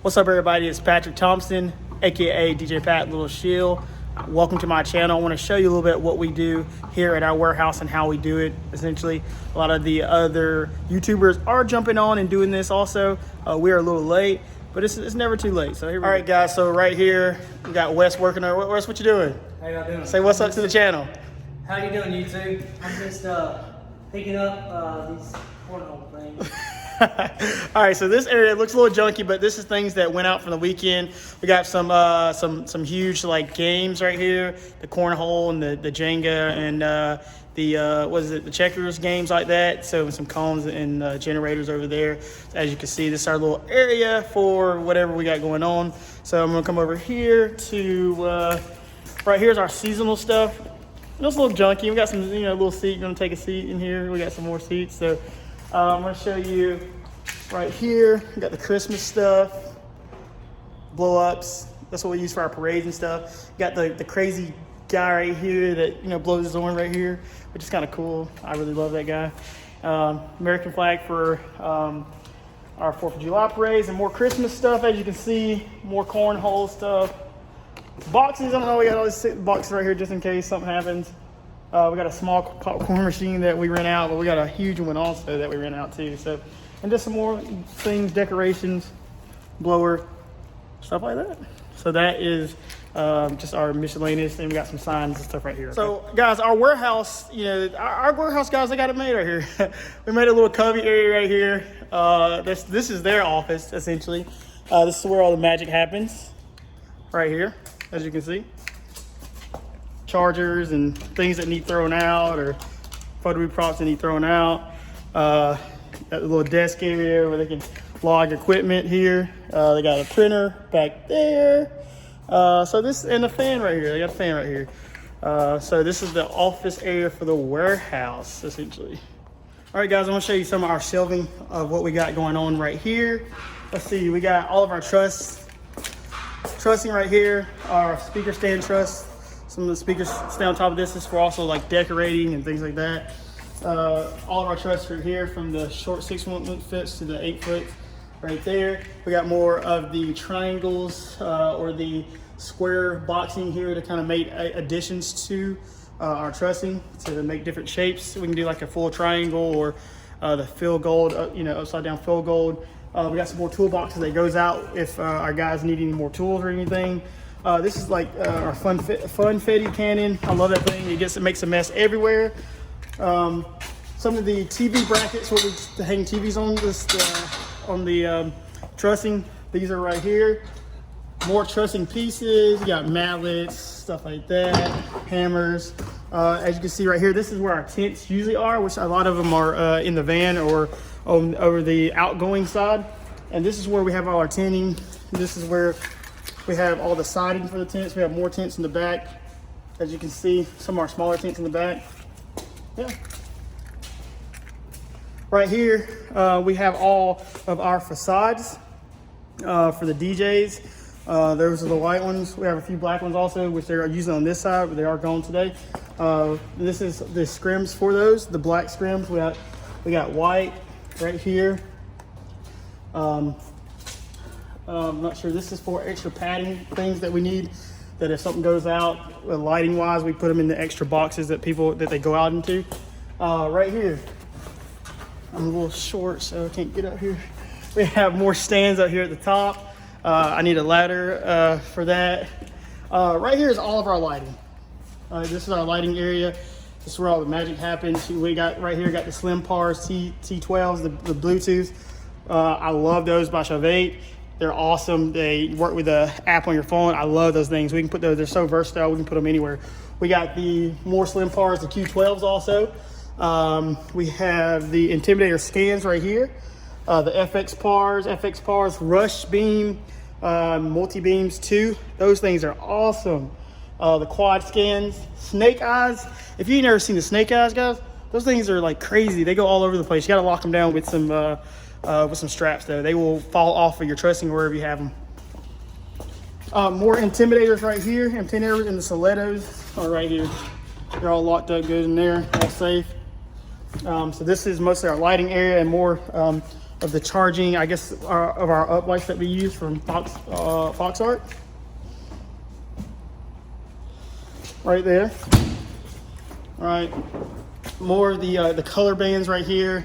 What's up, everybody? It's Patrick Thompson, aka DJ Pat Little Shield. Welcome to my channel. I want to show you a little bit what we do here at our warehouse and how we do it. Essentially, a lot of the other YouTubers are jumping on and doing this also. We are a little late, but it's never too late. So here we go. All right, guys. So right here, we got Wes working there. Wes, what you doing? How y'all doing? Say what's up to the channel. How you doing, YouTube? I'm just picking up these cornhole things. All right, so this area looks a little junky, but this is things that went out from the weekend. We got some huge like games right here, the cornhole and the Jenga and the checkers games like that. So some cones and generators over there. As you can see, this is our little area for whatever we got going on. So I'm gonna come over here to right here's our seasonal stuff. It's a little junky. We got some little seat. You're gonna take a seat in here. We got some more seats. So I'm going to show you right here. We got the Christmas stuff, blow ups. That's what we use for our parades and stuff. Got the crazy guy right here that blows his horn right here, which is kind of cool. I really love that guy. American flag for our 4th of July parades and more Christmas stuff. As you can see, more cornhole stuff. Boxes. I don't know. We got all these boxes right here just in case something happens. We got a small popcorn machine that we rent out, but we got a huge one also that we rent out too. So, and just some more things, decorations, blower, stuff like that. So that is just our miscellaneous, and we got some signs and stuff right here. Okay? So guys, our warehouse, our warehouse guys, they got it made right here. We made a little cubby area right here. This is their office essentially. This is where all the magic happens, right here, as you can see. Chargers and things that need thrown out, or photo props that need thrown out. Got a little desk area where they can log equipment here. They got a printer back there. So this, and a fan right here. They got a fan right here. So this is the office area for the warehouse, essentially. All right, guys, I'm gonna show you some of our shelving of what we got going on right here. Let's see, we got all of our trussing right here, our speaker stand truss. Some of the speakers stay on top of this. This is for also like decorating and things like that. All of our trusses are here, from the short 6-foot fits to the 8-foot right there. We got more of the triangles or the square boxing here to kind of make additions to our trussing to make different shapes. We can do like a full triangle or the fill gold, upside down fill gold. We got some more toolboxes that goes out if our guys need any more tools or anything. This is like our funfetti cannon. I love that thing. It makes a mess everywhere. Some of the TV brackets, what we hang TVs on this on the trussing. These are right here. More trussing pieces. You got mallets, stuff like that. Hammers. As you can see right here, this is where our tents usually are, which a lot of them are in the van or over the outgoing side. And this is where we have all our tenting. This is where we have all the siding for the tents. We have more tents in the back. As you can see, some of our smaller tents in the back. Yeah. Right here, we have all of our facades for the DJs. Those are the white ones. We have a few black ones also, which they're using on this side, but they are gone today. This is the scrims for those, the black scrims. We got white right here. I'm not sure. This is for extra padding things that we need, that if something goes out lighting wise, we put them in the extra boxes that they go out into. Right here, I'm a little short, so I can't get up here. We have more stands up here at the top. I need a ladder for that. Right here is all of our lighting. This is our lighting area. This is where all the magic happens. We got right here, got the Slim Pars T12s, the Bluetooth. I love those by Shavate. They're awesome. They work with the app on your phone. I love those things. We can put those, they're so versatile. We can put them anywhere. We got the more Slim Pars, the Q12s also. We have the Intimidator scans right here. The FX Pars, Rush Beam, multi-beams too. Those things are awesome. The quad scans, Snake Eyes. If you've never seen the Snake Eyes, guys, those things are like crazy. They go all over the place. You got to lock them down with some straps though. They will fall off of your trussing wherever you have them. More Intimidators right here. Intimidators and the Stilettos are right here. They're all locked up good in there, all safe. So this is mostly our lighting area and more of of the charging, I guess, of our uplights that we use from Fox Art. Right there. All right. More of the color bands right here.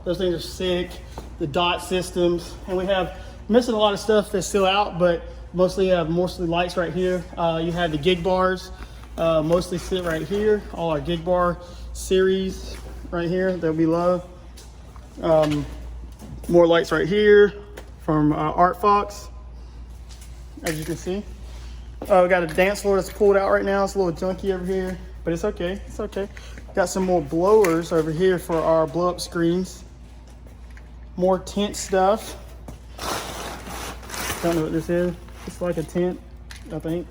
Those things are sick. The dot systems, and we have missing a lot of stuff that's still out, but mostly lights right here. You have the gig bars, mostly sit right here. All our gig bar series right here that we love. More lights right here from Art Fox, as you can see. We got a dance floor that's pulled out right now. It's a little junky over here, but it's okay. It's okay. Got some more blowers over here for our blow up screens. More tent stuff. Don't know what this is. It's like a tent, I think.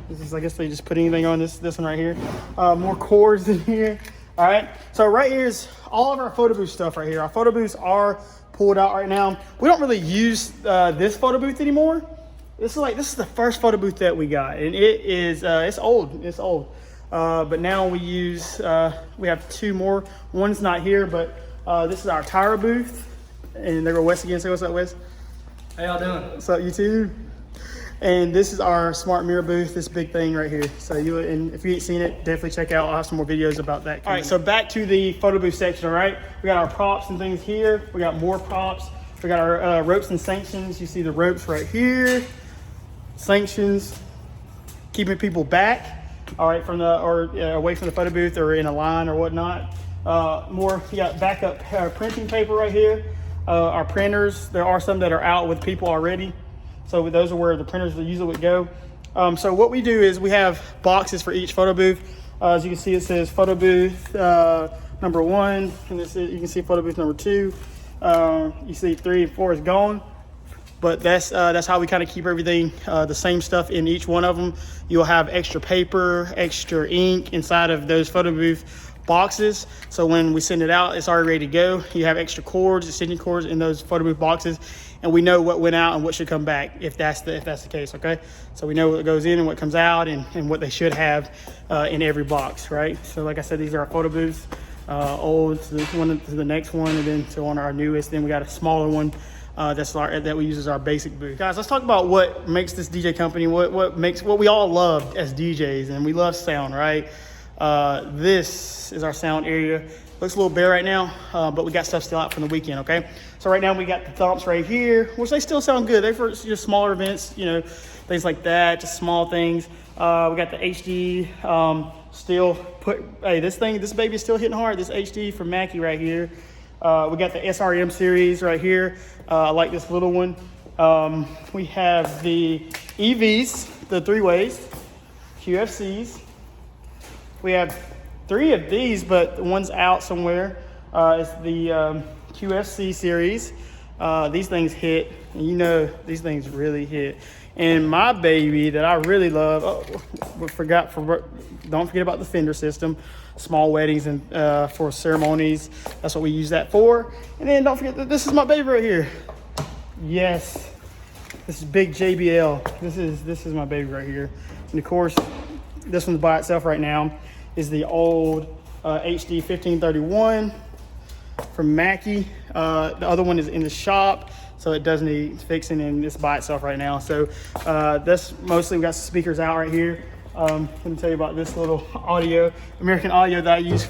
This is, I guess they just put anything on this one right here. More cords in here. All right. So right here is all of our photo booth stuff right here. Our photo booths are pulled out right now. We don't really use this photo booth anymore. This is the first photo booth that we got, and it is it's old. It's old. But now we use we have two more. One's not here, but this is our Tyra booth, and there go Wes again. Say what's up, Wes. How y'all doing? What's up, YouTube? And this is our smart mirror booth, this big thing right here. So if you ain't seen it, definitely check out. I'll have some more videos about that. All right, so back to the photo booth section, all right? We got our props and things here. We got more props. We got our ropes and sanctions. You see the ropes right here. Sanctions, keeping people back, all right, from away from the photo booth or in a line or whatnot. More, you got backup printing paper right here. Our printers, there are some that are out with people already. So those are where the printers usually would go. So what we do is we have boxes for each photo booth. As you can see, it says photo booth number 1, and you can see photo booth number 2. You see 3 and 4 is gone. But that's how we kind of keep everything, the same stuff in each one of them. You'll have extra paper, extra ink inside of those photo booth boxes. So when we send it out, it's already ready to go. You have extra cords, extension cords in those photo booth boxes, and we know what went out and what should come back if that's the case, okay? So we know what goes in and what comes out and what they should have in every box, right? So like I said, these are our photo booths, old to this one to the next one, and then to on our newest. Then we got a smaller one. That we use as our basic booth. Guys, let's talk about what makes this DJ company, what we all love as DJs, and we love sound, right? This is our sound area. Looks a little bare right now, but we got stuff still out from the weekend, okay? So right now we got the thumps right here, which they still sound good. They're for just smaller events, you know, things like that, just small things. We got the HD, this baby is still hitting hard, this HD from Mackie right here. We got the SRM series right here. I like this little one. We have the EVs, the 3-ways, QFCs. We have 3 of these, but one's out somewhere. It's the QFC series. These things hit, and you know these things really hit. And my baby that I really love, don't forget about the Fender system. Small weddings and for ceremonies, that's what we use that for. And then don't forget that this is my baby right here. Yes, this is big JBL. This is my baby right here. And of course, this one's by itself right now is the old HD 1531 from Mackie. The other one is in the shop, so it does need fixing, and it's by itself right now. So that's mostly, we got some speakers out right here. Let me tell you about this little American Audio that I use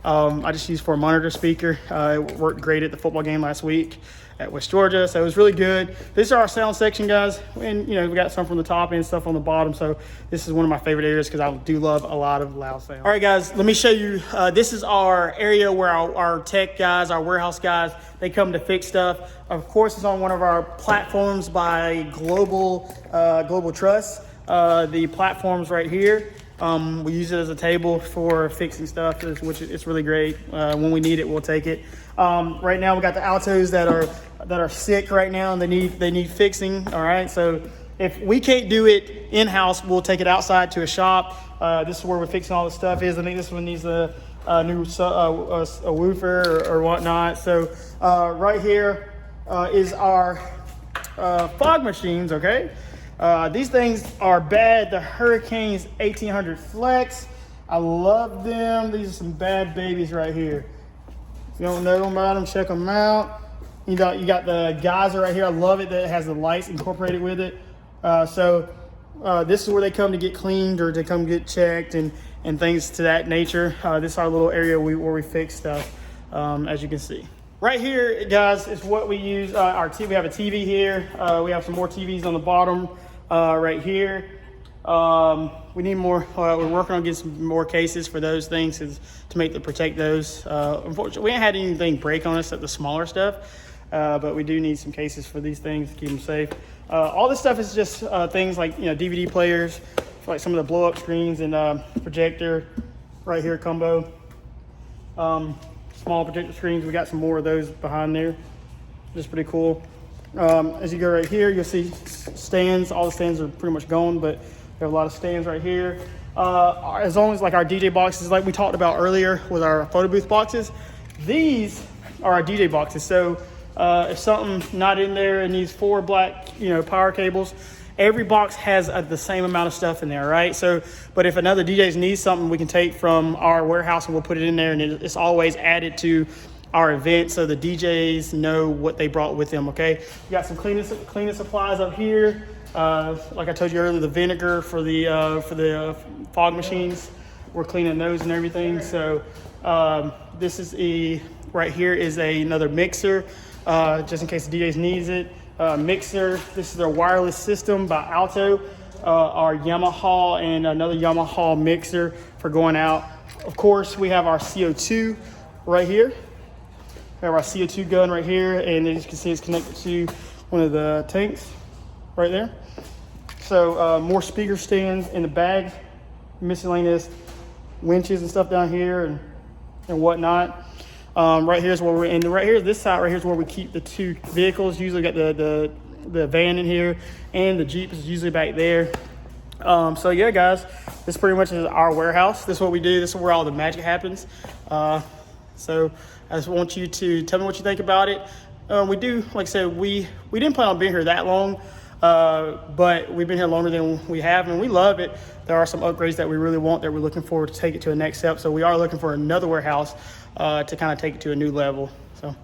I just used for a monitor speaker. It worked great at the football game last week at West Georgia, so it was really good. This is our sound section, guys, and you know, we got some from the top and stuff on the bottom, so this is one of my favorite areas because I do love a lot of loud sound. All right, guys, let me show you. This is our area where our tech guys, our warehouse guys, they come to fix stuff. Of course, it's on one of our platforms by Global Trust. The platforms right here, we use it as a table for fixing stuff, which it's really great. When we need it, we'll take it. Right now we got the Altos that are sick right now, and they need fixing. All right, so if we can't do it in-house, we'll take it outside to a shop. This is where we're fixing all the stuff is. I think this one needs a new a woofer or whatnot. So right here is our fog machines, okay? These things are bad. The Hurricanes 1800 Flex. I love them. These are some bad babies right here. If you don't know about them, check them out. You got the geyser right here. I love it that it has the lights incorporated with it. This is where they come to get cleaned or to come get checked and things to that nature. This is our little area where we fix stuff, as you can see. Right here, guys, is what we use. We have a TV here. We have some more TVs on the bottom right here. We need more. We're working on getting some more cases for those things to protect those. Unfortunately, we ain't had anything break on us except the smaller stuff, but we do need some cases for these things to keep them safe. All this stuff is just things like DVD players, for like some of the blow up screens and projector right here combo. Small projector screens. We got some more of those behind there. Just pretty cool. As you go right here, you'll see stands. All the stands are pretty much gone, but we have a lot of stands right here. As long as like our DJ boxes, like we talked about earlier with our photo booth boxes, these are our DJ boxes. So if something not in there and needs 4 black, power cables, every box has the same amount of stuff in there, right? So, but if another DJs needs something, we can take from our warehouse and we'll put it in there, and it's always added to our event so the DJs know what they brought with them. Okay, we got some cleaning supplies up here. Like I told you earlier, the vinegar for the fog machines, we're cleaning those and everything. So this is right here is another mixer, just in case the DJs needs it. Mixer. This is their wireless system by Alto. Our Yamaha and another Yamaha mixer for going out. Of course, we have our CO2 right here. We have our CO2 gun right here, and as you can see, it's connected to one of the tanks right there. So more speaker stands in the bag, miscellaneous winches and stuff down here and whatnot. Right here is where we're in. Right here, this side right here is where we keep the 2 vehicles. Usually got the van in here, and the Jeep is usually back there. So yeah, guys, this pretty much is our warehouse. This is what we do. This is where all the magic happens. So I just want you to tell me what you think about it. We do, like I said, we didn't plan on being here that long, but we've been here longer than we have, and we love it. There are some upgrades that we really want that we're looking forward to take it to the next step. So we are looking for another warehouse to kind of take it to a new level. So.